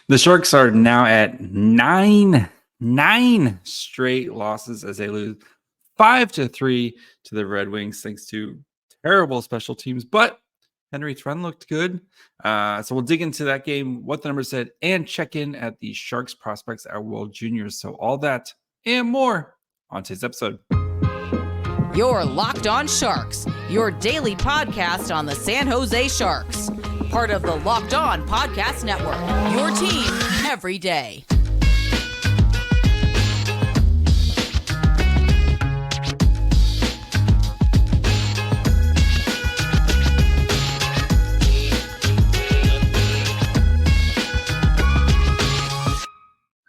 The Sharks are now at nine straight losses as they lose 5-3 to the Red Wings, thanks to terrible special teams. But Henry Thrun looked good. So we'll dig into that game, what the numbers said, and check in at the Sharks prospects at World Juniors. So all that and more on today's episode. You're Locked On Sharks, your daily podcast on the San Jose Sharks. Part of the Locked On Podcast Network, your team every day.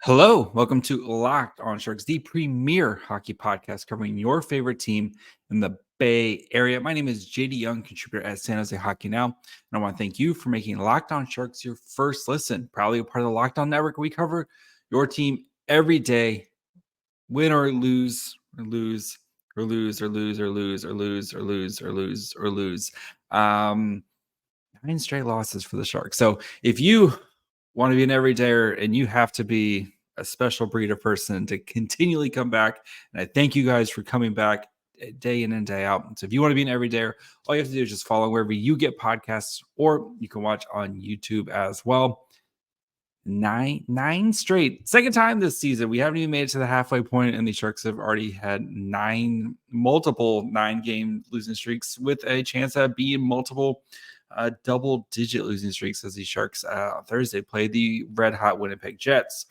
Hello, welcome to Locked On Sharks, the premier hockey podcast covering your favorite team in the Bay Area. My name is JD Young, contributor at San Jose Hockey Now, and I want to thank you for making Locked On Sharks your first listen. Proudly a part of the Locked On Network, we cover your team every day, win or lose, or lose, or lose, or lose, or lose, or lose, or lose, or lose, or lose. 9 straight losses for the Sharks. So if you want to be an everydayer and you have to be a special breed of person to continually come back, and I thank you guys for coming back day in and day out. So if you want to be an everydayer, all you have to do is just follow wherever you get podcasts, or you can watch on YouTube as well. Nine straight, second time this season. We haven't even made it to the halfway point, and the Sharks have already had multiple 9-game losing streaks with a chance at being multiple double-digit losing streaks as the Sharks on Thursday play the red-hot Winnipeg Jets.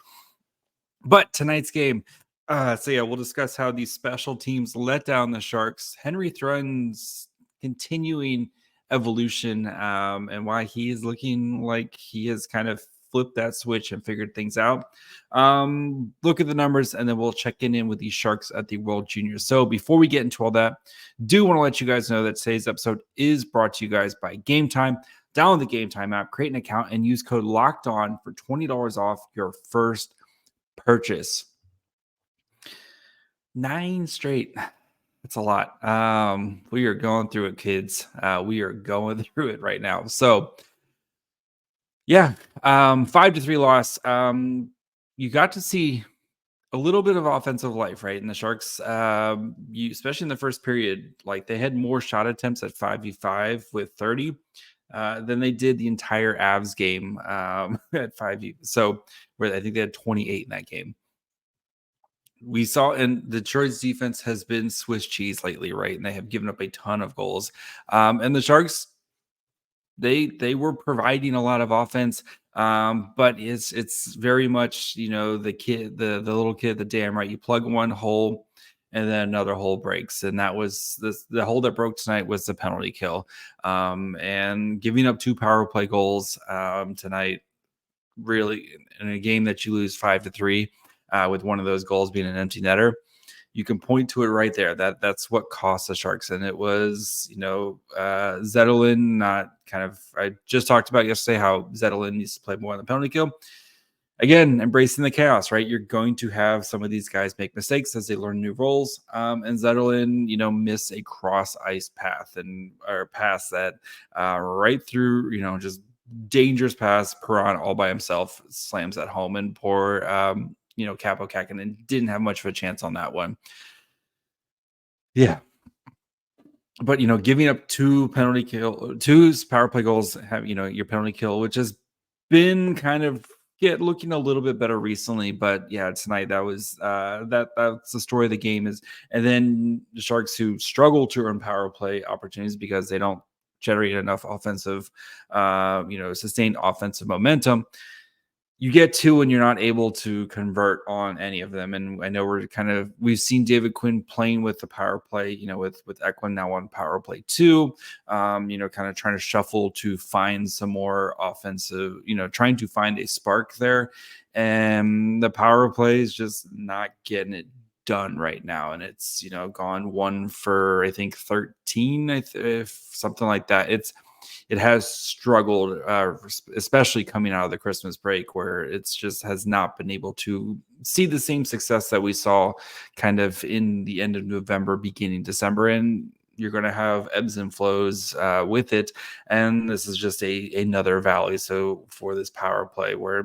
But tonight's game, we'll discuss how these special teams let down the Sharks, Henry Thrun's continuing evolution, and why he is looking like he has kind of flipped that switch and figured things out. Look at the numbers, and then we'll check in with the Sharks at the World Juniors. So before we get into all that, do want to let you guys know that today's episode is brought to you guys by Game Time. Download the Game Time app, create an account, and use code LOCKEDON for $20 off your first purchase. 9 straight. That's a lot. We are going through it, kids. We are going through it right now. So, 5-3 loss. You got to see a little bit of offensive life, right? And the Sharks, especially in the first period, like they had more shot attempts at 5v5 with 30 than they did the entire Avs game at 5v. So where I think they had 28 in that game. We saw, and Detroit's defense has been Swiss cheese lately, right? And they have given up a ton of goals. And the Sharks, they were providing a lot of offense, but it's very much, the little kid at the dam, right? You plug one hole and then another hole breaks, and that was the hole that broke tonight was the penalty kill, and giving up 2 power play goals tonight, really in a game that you lose 5-3, with one of those goals being an empty netter. You can point to it right there. That's what cost the Sharks. And it was, Zetterlund, I just talked about yesterday how Zetterlund needs to play more on the penalty kill. Again, embracing the chaos, right? You're going to have some of these guys make mistakes as they learn new roles. And Zetterlund, miss a cross ice pass that right through, just dangerous pass. Perron all by himself slams that home, and poor, Kaapo Kahkonen didn't have much of a chance on that one. Yeah. But, giving up 2 power play goals, have, your penalty kill, which has been kind of looking a little bit better recently. But yeah, tonight that was that's the story of the game is. And then the Sharks, who struggle to earn power play opportunities because they don't generate enough offensive, sustained offensive momentum. You get 2 and you're not able to convert on any of them. And I know we've seen David Quinn playing with the power play, with Eklund now on power play 2, kind of trying to shuffle to find some more offensive, trying to find a spark there. And the power play is just not getting it done right now. And it's, gone 1 for, I think 13, if something like that. It has struggled, especially coming out of the Christmas break, where it's just has not been able to see the same success that we saw kind of in the end of November, beginning December. And you're going to have ebbs and flows with it. And this is just another valley. So for this power play where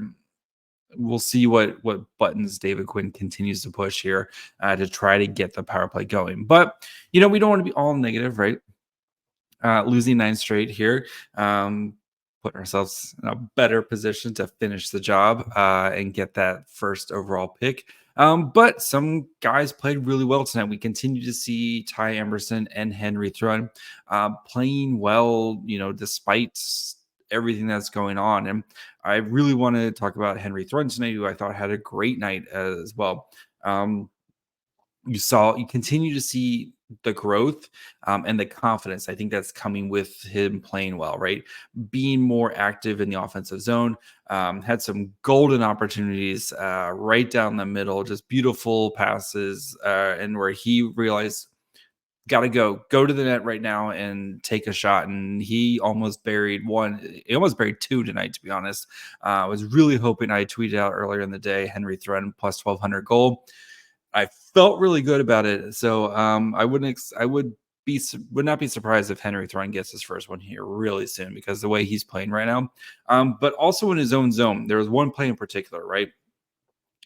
we'll see what buttons David Quinn continues to push here to try to get the power play going. But we don't want to be all negative, right? Losing 9 straight here, putting ourselves in a better position to finish the job and get that first overall pick. But some guys played really well tonight. We continue to see Ty Emberson and Henry Thrun playing well, despite everything that's going on. And I really want to talk about Henry Thrun tonight, who I thought had a great night as well. You continue to see the growth and the confidence. I think that's coming with him playing well, right? Being more active in the offensive zone. Had some golden opportunities right down the middle, just beautiful passes, and where he realized, got to go to the net right now and take a shot. And he almost buried one. He almost buried 2 tonight, to be honest. I was really hoping, I tweeted out earlier in the day, Henry Thrun plus 1,200 goal. I felt really good about it. So I would not be surprised if Henry Thrun gets his first one here really soon, because the way he's playing right now. But also in his own zone, there was one play in particular, right?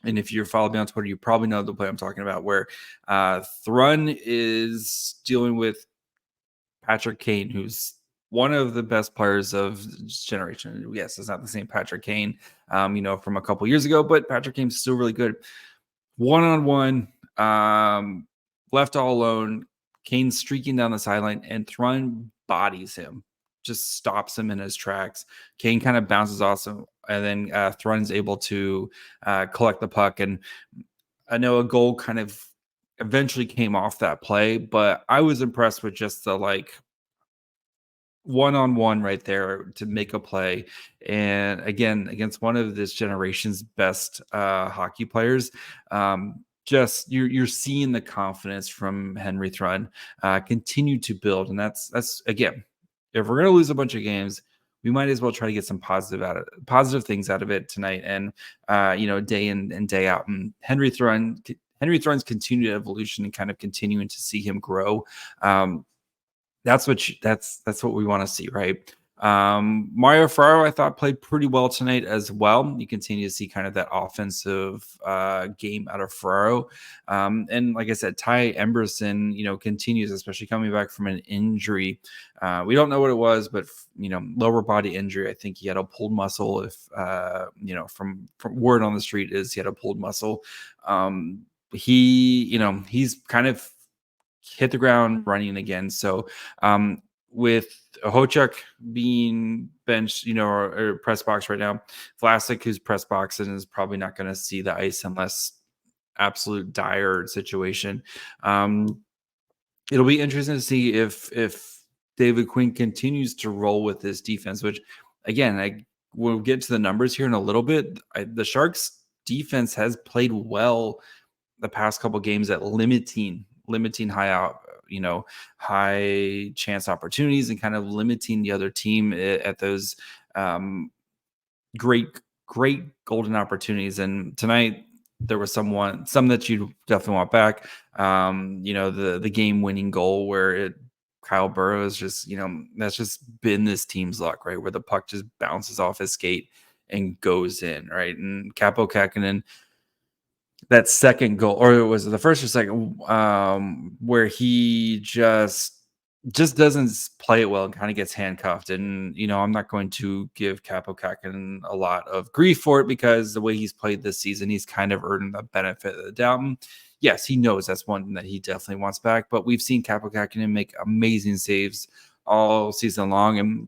And if you're following me on Twitter, you probably know the play I'm talking about, where Thrun is dealing with Patrick Kane, who's one of the best players of this generation. Yes, it's not the same Patrick Kane, from a couple years ago, but Patrick Kane's still really good. One-on-one, left all alone. Kane streaking down the sideline, and Thrun bodies him, just stops him in his tracks. Kane kind of bounces off him, and then Thrun's able to collect the puck. And I know a goal kind of eventually came off that play, but I was impressed with just the one-on-one right there to make a play. And again, against one of this generation's best hockey players, just you're seeing the confidence from Henry Thrun continue to build. And that's again, if we're going to lose a bunch of games, we might as well try to get some positive things out of it tonight, and day in and day out. And Henry Thrun's continued evolution and kind of continuing to see him grow. That's what we want to see, right? Mario Ferraro, I thought, played pretty well tonight as well. You continue to see kind of that offensive game out of Ferraro. And like I said, Ty Emberson, continues, especially coming back from an injury. We don't know what it was, but lower body injury. I think he had a pulled muscle. If from word on the street is he had a pulled muscle. He's kind of hit the ground running again. So with Hochuk being benched, or press box right now, Vlasic, who's press box and is probably not going to see the ice unless absolute dire situation. It'll be interesting to see if David Quinn continues to roll with this defense, which again, we'll get to the numbers here in a little bit. The Sharks defense has played well the past couple games at limiting high chance opportunities and kind of limiting the other team at those great golden opportunities. And tonight there was some that you definitely want back. The game winning goal where Kyle Burrows just, that's just been this team's luck, right? Where the puck just bounces off his skate and goes in, right? And Kaapo Kahkonen, that second goal, or it was the first or second, where he just doesn't play it well and kind of gets handcuffed. And, I'm not going to give Kaapo Kahkonen a lot of grief for it, because the way he's played this season, he's kind of earned the benefit of the doubt. And yes, he knows that's one that he definitely wants back, but we've seen Kaapo Kahkonen make amazing saves all season long. And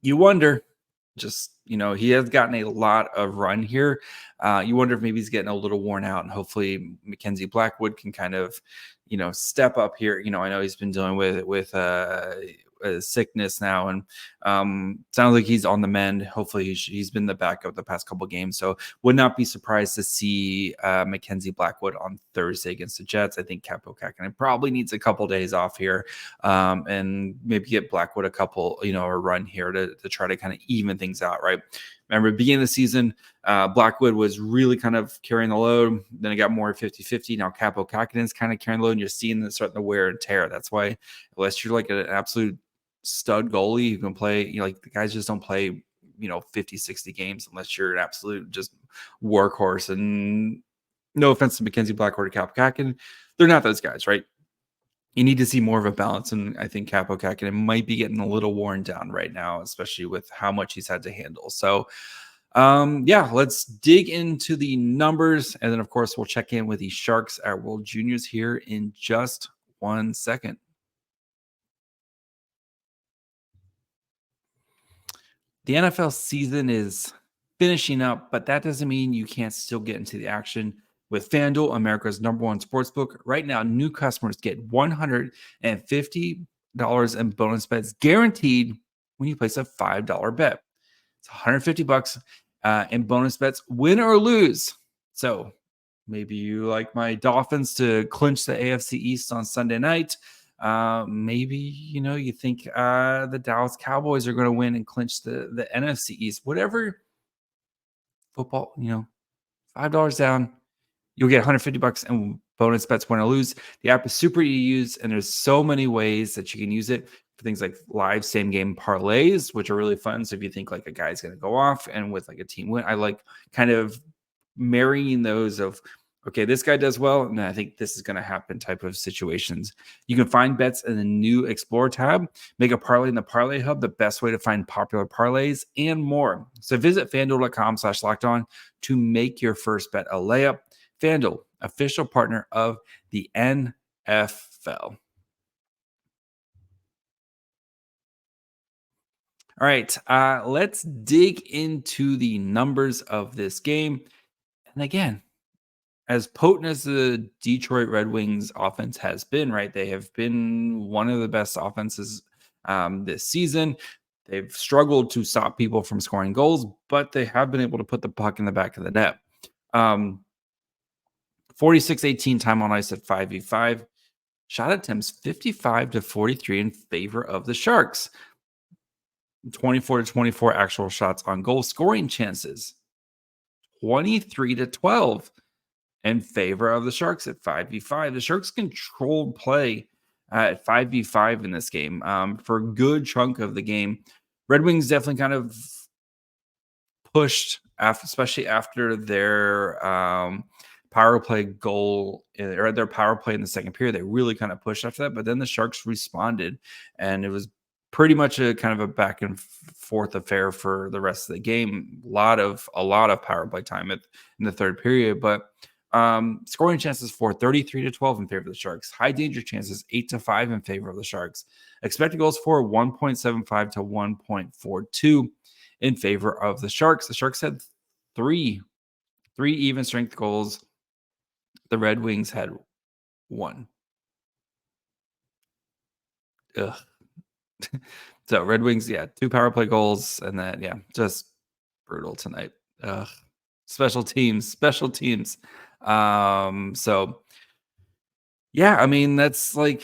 you wonder, he has gotten a lot of run here. You wonder if maybe he's getting a little worn out, and hopefully Mackenzie Blackwood can kind of, step up here. I know he's been dealing with sickness now, and sounds like he's on the mend. Hopefully he's been the backup the past couple games, so would not be surprised to see Mackenzie Blackwood on Thursday against the Jets. I think Kaapo Kahkonen probably needs a couple days off here, and maybe get Blackwood a couple, a run here to try to kind of even things out, right? Remember, at the beginning of the season, Blackwood was really kind of carrying the load. Then it got more 50-50. Now Kaapo Kahkonen is kind of carrying the load, and you're seeing it starting to wear and tear. That's why, unless you're like an absolute stud goalie who can play, the guys just don't play 50, 60 games unless you're an absolute just workhorse. And no offense to Mackenzie Blackwood or Kaapo Kahkonen, they're not those guys, right? You need to see more of a balance, and I think Kaapo Kahkonen might be getting a little worn down right now, especially with how much he's had to handle. So, yeah, let's dig into the numbers, and then of course we'll check in with the Sharks at World Juniors here in just 1 second. The NFL season is finishing up, but that doesn't mean you can't still get into the action with FanDuel, America's #1 sportsbook. Right now, new customers get $150 in bonus bets guaranteed when you place a $5 bet. It's $150 in bonus bets, win or lose. So maybe you like my Dolphins to clinch the AFC East on Sunday night. Maybe you think the Dallas Cowboys are going to win and clinch the NFC East. Whatever football, $5 down, you'll get $150 in bonus bets win or lose. The app is super easy to use, and there's so many ways that you can use it for things like live same game parlays, which are really fun. So if you think like a guy's going to go off and with like a team win, I like kind of marrying those of, okay, this guy does well, and I think this is going to happen type of situations. You can find bets in the new Explore tab, make a parlay in the Parlay Hub, the best way to find popular parlays, and more. So visit FanDuel.com/lockedon to make your first bet a layup. FanDuel, official partner of the NFL. All right, let's dig into the numbers of this game. And again, as potent as the Detroit Red Wings offense has been, right? They have been one of the best offenses this season. They've struggled to stop people from scoring goals, but they have been able to put the puck in the back of the net. 46-18 time on ice at 5v5. Shot attempts 55-43 in favor of the Sharks. 24-24 actual shots on goal. Scoring chances 23-12 in favor of the Sharks at 5v5. The Sharks controlled play at 5v5 in this game for a good chunk of the game. Red Wings definitely kind of pushed, especially after their power play goal or their power play in the second period. They really kind of pushed after that, but then the Sharks responded, and it was pretty much a kind of a back and forth affair for the rest of the game. A lot of power play time in the third period, but scoring chances for 33-12 in favor of the Sharks. High danger chances 8-5 in favor of the Sharks. Expected goals for 1.75 to 1.42 in favor of the Sharks. The Sharks had three even strength goals. The Red Wings had one. Ugh. So Red Wings, 2 power play goals, and then just brutal tonight. Special teams. So yeah, I mean, that's like,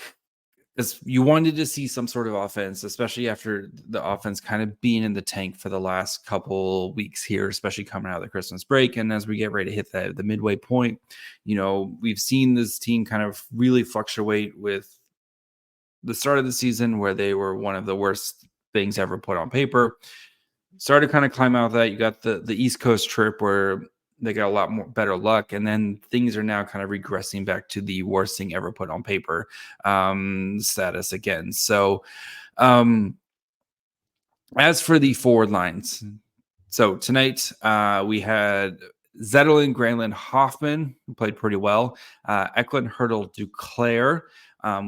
as you wanted to see some sort of offense, especially after the offense kind of being in the tank for the last couple weeks here, especially coming out of the Christmas break. And as we get ready to hit the midway point, we've seen this team kind of really fluctuate with the start of the season where they were one of the worst things ever put on paper. Started to kind of climb out of that. You got the East Coast trip where they got a lot more better luck, and then things are now kind of regressing back to the worst thing ever put on paper status again. So as for the forward lines, so tonight we had Zetterlund, Granlund, Hoffman, who played pretty well. Eklund, Hurdle, Duclair.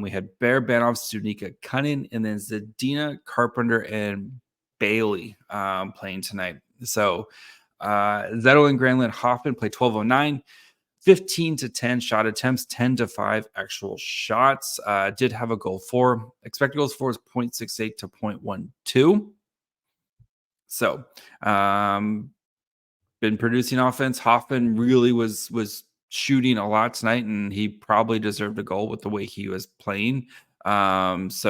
We had Bear, Banov, Studnicka, Cunning, and then Zadina, Carpenter, and Bailey playing tonight. So Zetterlund, Granlund, Hoffman played 12:09, 15-10 shot attempts, 10-5 actual shots. Did have a goal for. Expected goals for is 0.68 to 0.12. So been producing offense. Hoffman really was shooting a lot tonight, and he probably deserved a goal with the way he was playing. It's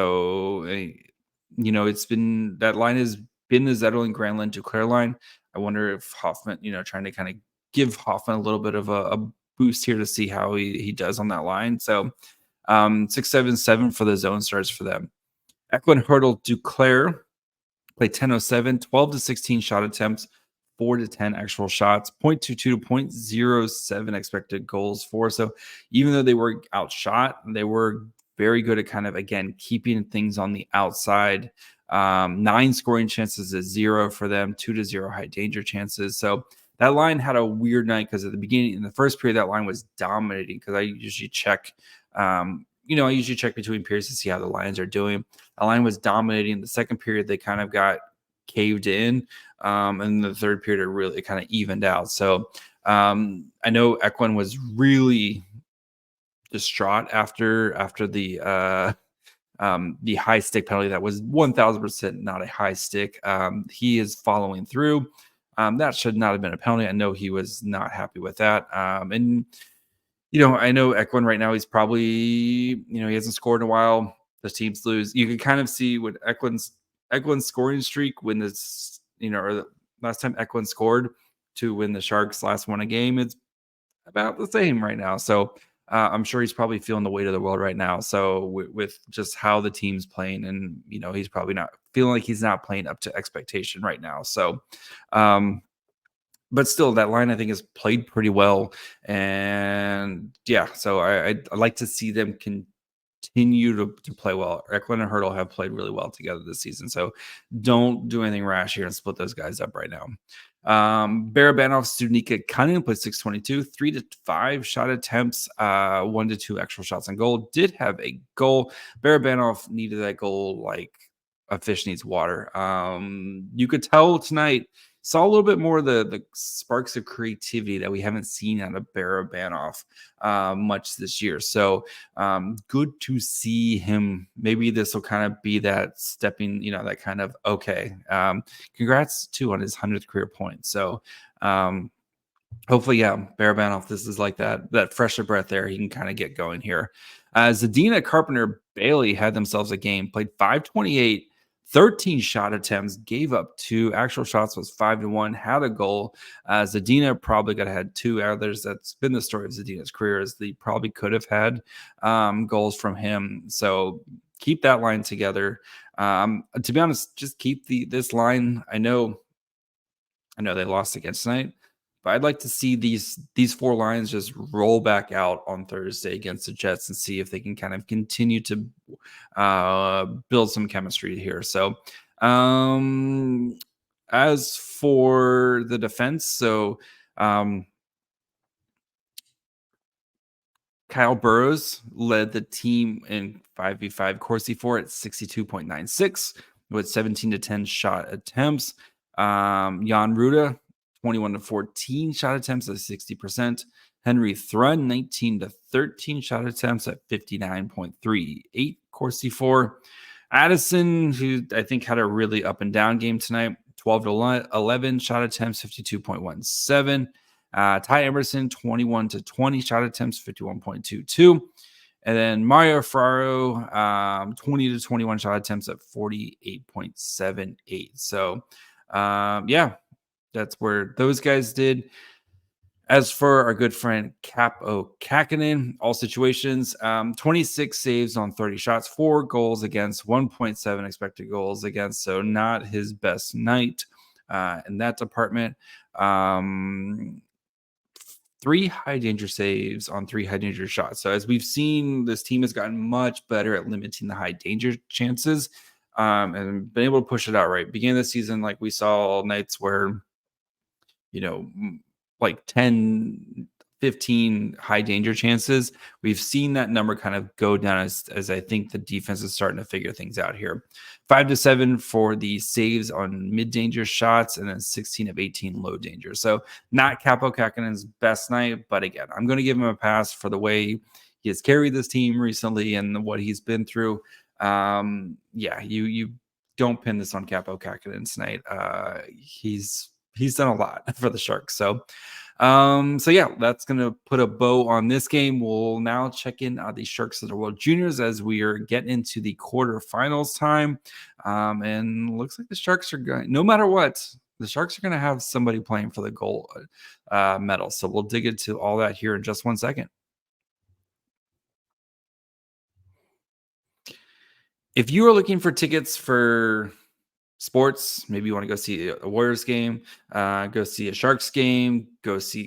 been, that line has been the Zetterlund, Granlund, Duclair line. I wonder if Hoffman, trying to kind of give Hoffman a little bit of a boost here to see how he does on that line. So 6-7-7 for the zone starts for them. Eklund, Hurdle, Duclair played 10-07, 12-16 shot attempts, 4-10 actual shots, 0.22 to 0.07 expected goals for. So even though they were outshot, they were very good at kind of, again, keeping things on the outside. 9 scoring chances is 0 for them, 2-0 high danger chances. So that line had a weird night because at the beginning, in the first period, that line was dominating because I usually check, I usually check between periods to see how the Lions are doing. The line was dominating. The second period, they kind of got caved in. And the third period, it kind of evened out. So I know Eklund was really distraught after the high stick penalty. That was 1000% not a high stick. He is following through. That should not have been a penalty. I know he was not happy with that. And I know Eklund right now, he's probably, he hasn't scored in a while. The teams lose. You can kind of see what Eklund's scoring streak when this, or the last time Eklund scored to when the Sharks last won a game, it's about the same right now. So I'm sure he's probably feeling the weight of the world right now. So with just how the team's playing, and he's probably not feeling like he's not playing up to expectation right now. So, but still, that line I think is played pretty well, and yeah. So I'd like to see them continue to play well. Eklund and Hurdle have played really well together this season. So don't do anything rash here and split those guys up right now. Barabanov, Studnicka, Cunningham played 622, 3-5 shot attempts, 1-2 actual shots on goal. Did have a goal. Barabanov needed that goal like a fish needs water. You could tell tonight, saw a little bit more of the sparks of creativity that we haven't seen out of Barabanov much this year. So good to see him. Maybe this will kind of be that stepping, that kind of, okay. Congrats too on his 100th career point. So hopefully, yeah, Barabanov, this is like that fresher breath there. He can kind of get going here. Zadina, Carpenter, Bailey had themselves a game, played 528, 13 shot attempts, gave up 2. Actual shots was 5-1, had a goal. Zadina probably could have had 2 others. That's been the story of Zadina's career, is they probably could have had goals from him. So keep that line together. To be honest, just keep this line. I know they lost against tonight, but I'd like to see these 4 lines just roll back out on Thursday against the Jets and see if they can kind of continue to build some chemistry here. So as for the defense, so Kyle Burrows led the team in 5v5 Corsi 4 at 62.96 with 17-10 shot attempts. Jan Ruda, 21-14 shot attempts at 60%. Henry Thrun, 19-13 shot attempts at 59.38 Corsi 4. Addison, who I think had a really up and down game tonight, 12-11 shot attempts, 52.17. Ty Emerson, 21-20 shot attempts, 51.22. And then Mario Ferraro, 20-21 shot attempts at 48.78. So, yeah, that's where those guys did. As for our good friend Kaapo Kahkonen, all situations, 26 saves on 30 shots, 4 goals against, 1.7 expected goals against. So not his best night in that department. 3 high danger saves on 3 high danger shots. So as we've seen, this team has gotten much better at limiting the high danger chances and been able to push it out right. Beginning of the season, like we saw nights where, like 10, 15 high danger chances. We've seen that number kind of go down as I think the defense is starting to figure things out here. 5-7 for the saves on mid-danger shots, and then 16 of 18 low danger. So not Kaapo Kahkonen's best night, but again, I'm going to give him a pass for the way he has carried this team recently and what he's been through. Yeah, you don't pin this on Kaapo Kahkonen tonight. He's done a lot for the Sharks. So yeah, that's going to put a bow on this game. We'll now check in on the Sharks of the World Juniors as we are getting into the quarterfinals time. And looks like the Sharks are going, no matter what, the Sharks are going to have somebody playing for the gold medal. So we'll dig into all that here in just 1 second. If you are looking for tickets for sports, maybe you want to go see a Warriors game, go see a Sharks game,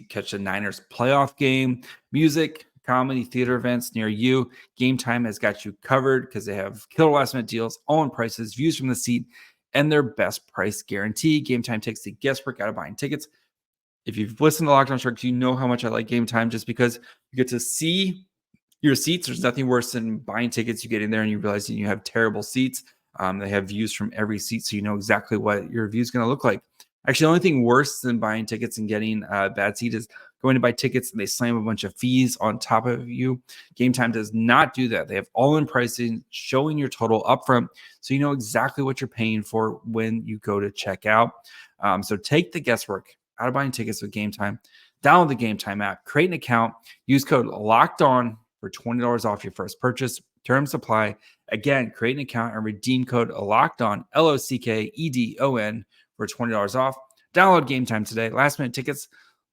catch a Niners playoff game, music, comedy, theater events near you. Game Time has got you covered because they have killer last minute deals, all-in prices, views from the seat, and their best price guarantee. Game Time takes the guesswork out of buying tickets. If you've listened to Locked On Sharks, you know how much I like Game Time just because you get to see your seats. There's nothing worse than buying tickets. You get in there and you realize you have terrible seats. They have views from every seat, so you know exactly what your view is going to look like. Actually, the only thing worse than buying tickets and getting a bad seat is going to buy tickets and they slam a bunch of fees on top of you. Game Time does not do that. They have all-in pricing, showing your total upfront, so you know exactly what you're paying for when you go to check out. So take the guesswork out of buying tickets with Game Time. Download the Game Time app, create an account, use code LOCKEDON for $20 off your first purchase. Terms apply. Again, create an account and redeem code LOCKEDON, LOCKEDON, for $20 off. Download Game Time today. Last minute tickets,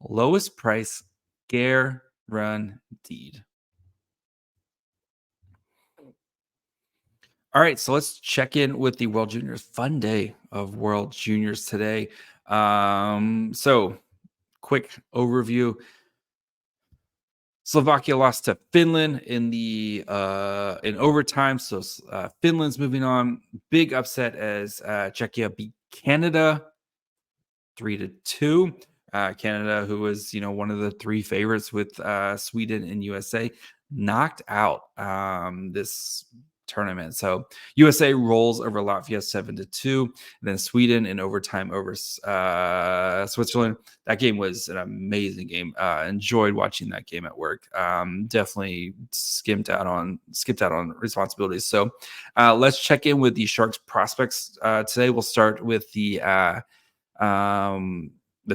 lowest price, guaranteed. All right, so let's check in with the World Juniors. Fun day of World Juniors today. So quick overview. Slovakia lost to Finland in overtime. So Finland's moving on. Big upset as Czechia beat Canada 3-2. Canada, who was one of the three favorites with Sweden and USA, knocked out this tournament. So USA rolls over Latvia 7-2. Then Sweden in overtime over Switzerland. That game was an amazing game. Enjoyed watching that game at work. Definitely skipped out on responsibilities. So let's check in with the Sharks prospects today. We'll start with the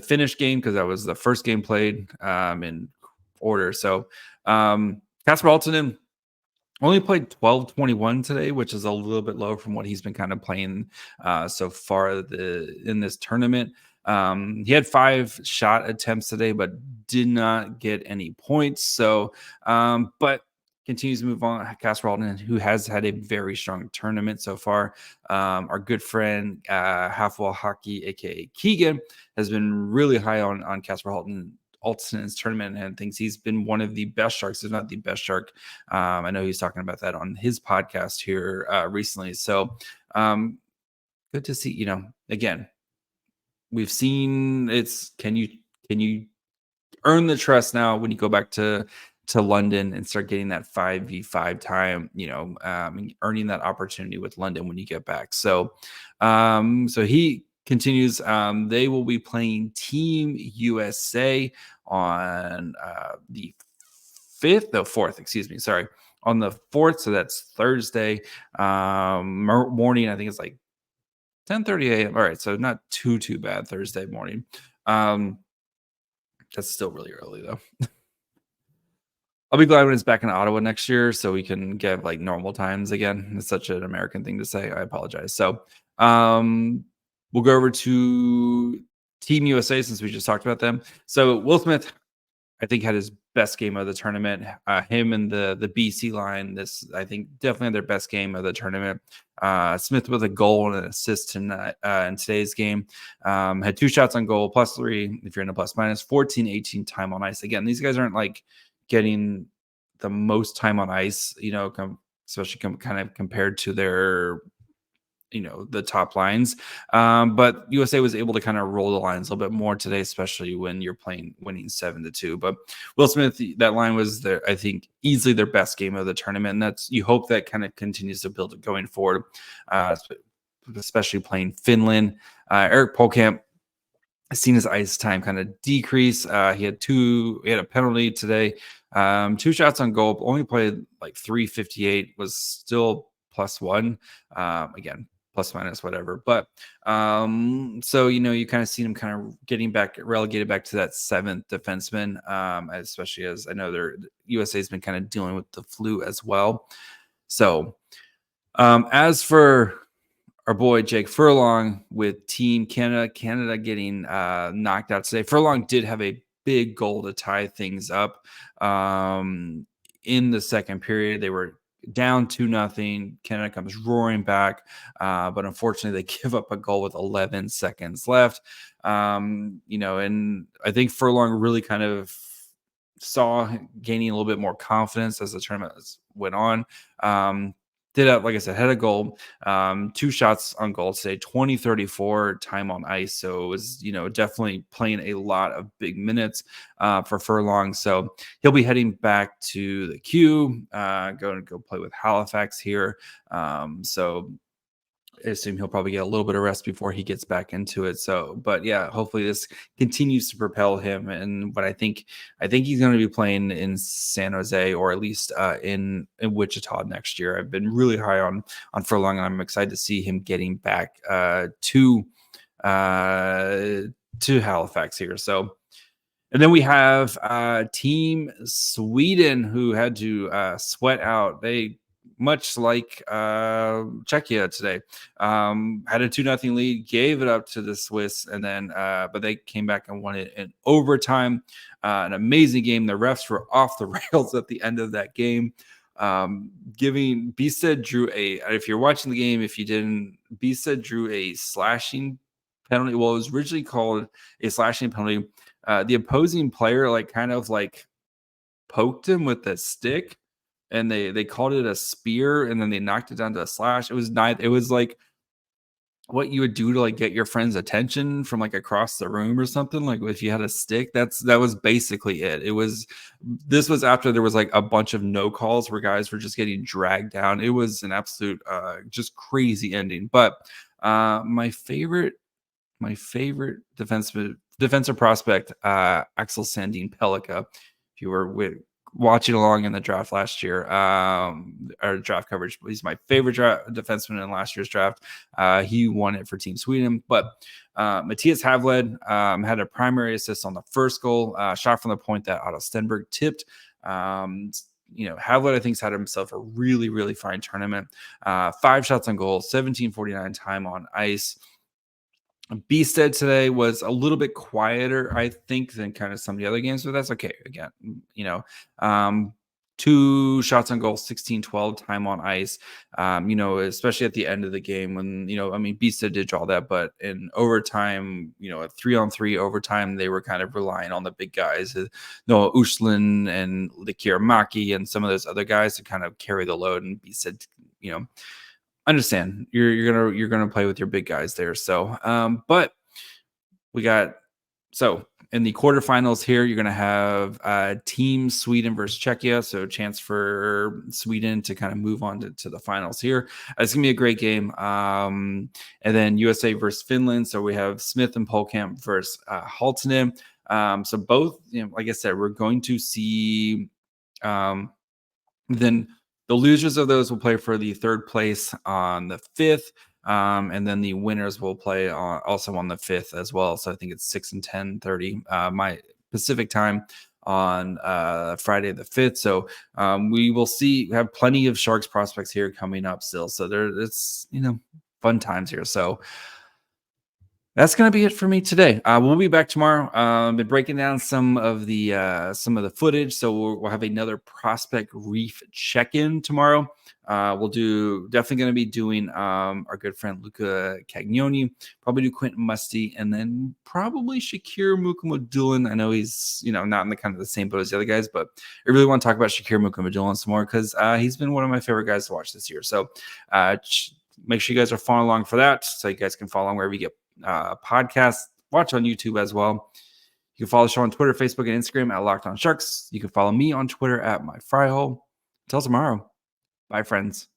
Finnish game because that was the first game played in order. So Kasper Aaltonen only played 12-21 today, which is a little bit low from what he's been kind of playing so far in this tournament. He had 5 shot attempts today, but did not get any points. So, but continues to move on. Kasper Aaltonen, who has had a very strong tournament so far. Our good friend, Halfwell Hockey, aka Keegan, has been really high on Kasper Aaltonen's tournament and thinks he's been one of the best Sharks, if not the best Shark. I know he's talking about that on his podcast here recently. So good to see, again, we've seen can you earn the trust now when you go back to London and start getting that 5v5 time, earning that opportunity with London when you get back. So he continues. They will be playing Team USA on the 4th, on the 4th. So that's Thursday morning. I think it's like 10:30 a.m. All right. So not too bad Thursday morning. That's still really early though. I'll be glad when it's back in Ottawa next year so we can get like normal times again. It's such an American thing to say. I apologize. So we'll go over to Team USA since we just talked about them. So Will Smith, I think, had his best game of the tournament. Him and the BC line, I think definitely their best game of the tournament. Smith with a goal and an assist in today's game. Had 2 shots on goal, +3 if you're in a plus-minus, 14-18 time on ice. Again, these guys aren't like getting the most time on ice, especially kind of compared to their the top lines. But USA was able to kind of roll the lines a little bit more today, especially when you're winning 7-2. But Will Smith, that line was I think easily their best game of the tournament. And you hope that kind of continues to build it going forward, especially playing Finland. Eric Polkamp has seen his ice time kind of decrease. He had a penalty today, 2 shots on goal, only played like 358, was still +1. Again, plus-minus, whatever. But so you kind of seen him kind of relegated back to that 7th defenseman, especially as I know USA has been kind of dealing with the flu as well. So as for our boy Jake Furlong with Team Canada getting knocked out today. Furlong did have a big goal to tie things up in the second period. They were down 2-0. Canada comes roaring back, but unfortunately they give up a goal with 11 seconds left. And I think Furlong really kind of saw gaining a little bit more confidence as the tournament went on. Did have, like I said, had a goal, 2 shots on goal today, 20-34 time on ice. So it was, definitely playing a lot of big minutes for Furlong. So he'll be heading back to the queue, going to go play with Halifax here. So I assume he'll probably get a little bit of rest before he gets back into it. So, but yeah, hopefully this continues to propel him. And what I think he's going to be playing in San Jose, or at least in Wichita next year. I've been really high on Furlong, and I'm excited to see him getting back to Halifax here. So. And then we have Team Sweden, who had to sweat out. They, much like Czechia today, had a 2-0 lead, gave it up to the Swiss, and then but they came back and won it in overtime. An amazing game. The refs were off the rails at the end of that game. Bistad drew if you're watching the game, if you didn't, Bistad drew a slashing penalty. Well, it was originally called a slashing penalty. The opposing player kind of poked him with a stick, and they called it a spear, and then they knocked it down to a slash. It was like what you would do to get your friend's attention from across the room or something. Like if you had a stick, that was basically it. This was after there was a bunch of no calls where guys were just getting dragged down. It was an absolute just crazy ending. But my favorite defensive prospect, Axel Sandin Pellikka. If you were watching along in the draft last year, our draft coverage, he's my favorite defenseman in last year's draft. He won it for Team Sweden. But Matthias Havled had a primary assist on the first goal, shot from the point that Otto Stenberg tipped. Havled, I think, has had himself a really, really fine tournament. 5 shots on goal, 17:49 time on ice. Bistad today was a little bit quieter, I think, than kind of some of the other games, but that's okay. Again, 2 shots on goal, 16-12 time on ice. Especially at the end of the game when, Bistad did draw that, but in overtime, a 3-on-3 overtime, they were kind of relying on the big guys, Noah Ushlin and Likir Maki and some of those other guys to kind of carry the load. And Bistad, understand you're gonna play with your big guys there. So but we got in the quarterfinals here, you're gonna have Team Sweden versus Czechia, so a chance for Sweden to kind of move on to the finals here. It's gonna be a great game. And then USA versus Finland, so we have Smith and Polkamp versus Halttunen. So both, like I said, we're going to see then the losers of those will play for the 3rd place on the 5th, and then the winners will play also on the 5th as well. So I think it's 6 and 10:30 my Pacific time on Friday the 5th. So we will see. We have plenty of Sharks prospects here coming up still. So it's fun times here. So that's going to be it for me today. We'll be back tomorrow. Been breaking down some of the footage. So we'll have another prospect reef check-in tomorrow. We'll definitely going to be doing our good friend Luca Cagnoni, probably do Quentin Musty, and then probably Shakir Mukhamadullin. I know he's not in the kind of the same boat as the other guys, but I really want to talk about Shakir Mukhamadullin some more because he's been one of my favorite guys to watch this year. So make sure you guys are following along for that, so you guys can follow along wherever you get podcasts. Watch on YouTube as well. You can follow the show on Twitter, Facebook, and Instagram at Locked On Sharks. You can follow me on Twitter at MyFryhole. Until tomorrow. Bye, friends.